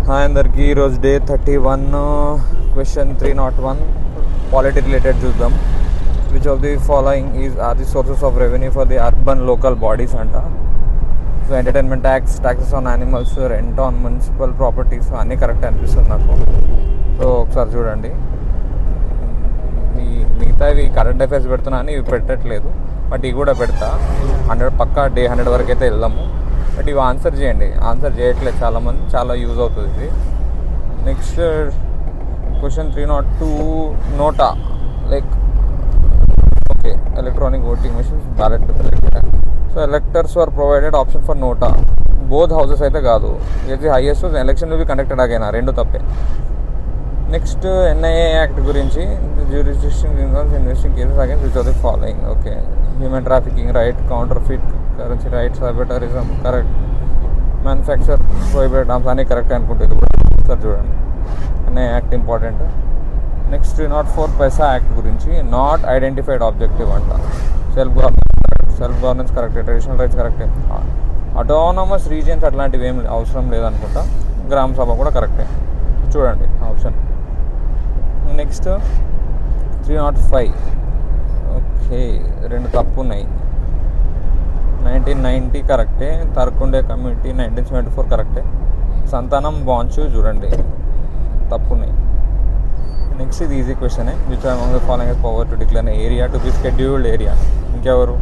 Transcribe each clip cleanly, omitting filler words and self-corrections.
Hi అందరికీ. ఈరోజు day 31, question 301 polity related చూద్దాం. Which of the following are the sources of revenue for the urban local bodies అంట. So entertainment tax, taxes on animals, rent on municipal properties అన్నీ correct అనిపిస్తుంది నాకు. So ఒకసారి చూడండి. మిగతా ఇవి కరెంట్ అఫైర్స్ పెడుతున్నా అని ఇవి పెట్టట్లేదు, బట్ ఇవి కూడా పెడతా. 100 పక్కా డే 100 వరకు అయితే వెళ్దాము. బట్ ఇవి ఆన్సర్ చేయండి. ఆన్సర్ చేయట్లేదు చాలామంది, చాలా యూజ్ అవుతుంది ఇది. Next question 302 NOTA, like okay electronic voting machines, ballot collected. So electors are provided option for NOTA. Both houses అయితే కాదు. ఇది highest election will be conducted అగైనా, రెండు తప్పే. నెక్స్ట్ ఎన్ఐఏ యాక్ట్ గురించి, jurisdiction investing cases against which of the following. Okay, human trafficking right, counterfeit currency rights, cyberterrorism correct, manufacture prohibited arms అన్నీ correct అనుకుంటుంది కూడా. సార్ చూడండి, NIA act important. Next 304 పైసా act గురించి, not identified objective అంట. Self governance కరెక్టే, traditional rights కరెక్టే, autonomous regions అట్లాంటివి ఏం అవసరం లేదనుకుంటా. గ్రామ సభ కూడా కరెక్టే. చూడండి ఆప్షన్. నెక్స్ట్ 305 ఓకే, రెండు తప్పు ఉన్నాయి. 1990 కరెక్టే, తర్కుండే కమిటీ 1974 కరెక్టే. సంతానం బాంచు చూడండి తప్పు ఉన్నాయి. నెక్స్ట్ ఇది ఈజీ క్వశ్చనే. Which among the following power to declare area to be scheduled area. ఇంకెవరు?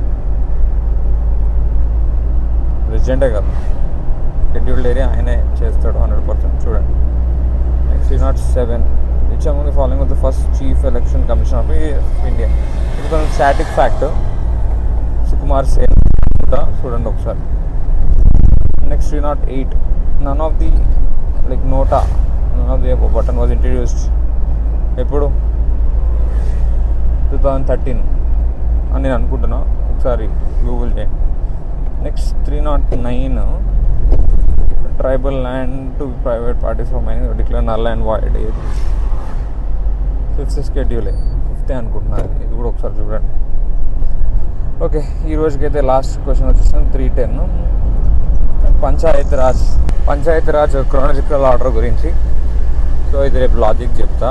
ప్రెసిడెంటే కదా, షెడ్యూల్డ్ ఏరియా ఆయనే చేస్తాడు 100%. చూడండి. Next 307 which among the following of the first chief election commission of India. ఇది కొంచెం స్టాటిక్ ఫ్యాక్ట్. సుకుమార్ సేన్. చూడండి ఒకసారి. Next 308 none of the like NOTA, none of the button was introduced ఎప్పుడు? 2013 అని నేను అనుకుంటున్నా. ఒకసారి గూగుల్ చేయండి. Next 309 tribal land to private parties of mining declare null and void. 5th షెడ్యూలే, 5th అనుకుంటున్నారు. ఇది కూడా ఒకసారి చూడండి. ఓకే, ఈ రోజుకైతే లాస్ట్ క్వశ్చన్ వచ్చేసి 310 పంచాయతీ రాజ్ క్రోనలాజికల్ ఆర్డర్ గురించి. సో ఇది రేపు లాజిక్ చెప్తా,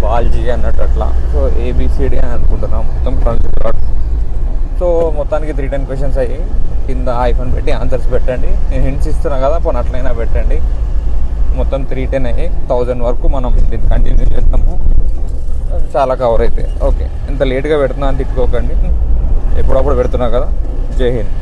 బాల్జీ అన్నట్టు అట్లా. సో ఏబిసిడి అని అనుకుంటున్నాం మొత్తం క్రోనలాజికల్ ఆర్డర్. సో మొత్తానికి 310 క్వశ్చన్స్ అయ్యి కింద ఐఫోన్ పెట్టి ఆన్సర్స్ పెట్టండి. నేను హింట్స్ ఇస్తున్నా కదా, పోనీ అట్లయినా పెట్టండి. మొత్తం 310 అయ్యి 1000 వరకు మనం దీన్ని కంటిన్యూ చేస్తాము. చాలా కవర్ అయితే ఓకే. ఇంత లేట్గా పెడుతున్నా అని తిట్టుకోకండి, ఎప్పుడప్పుడు పెడుతున్నా కదా. జై హింద్.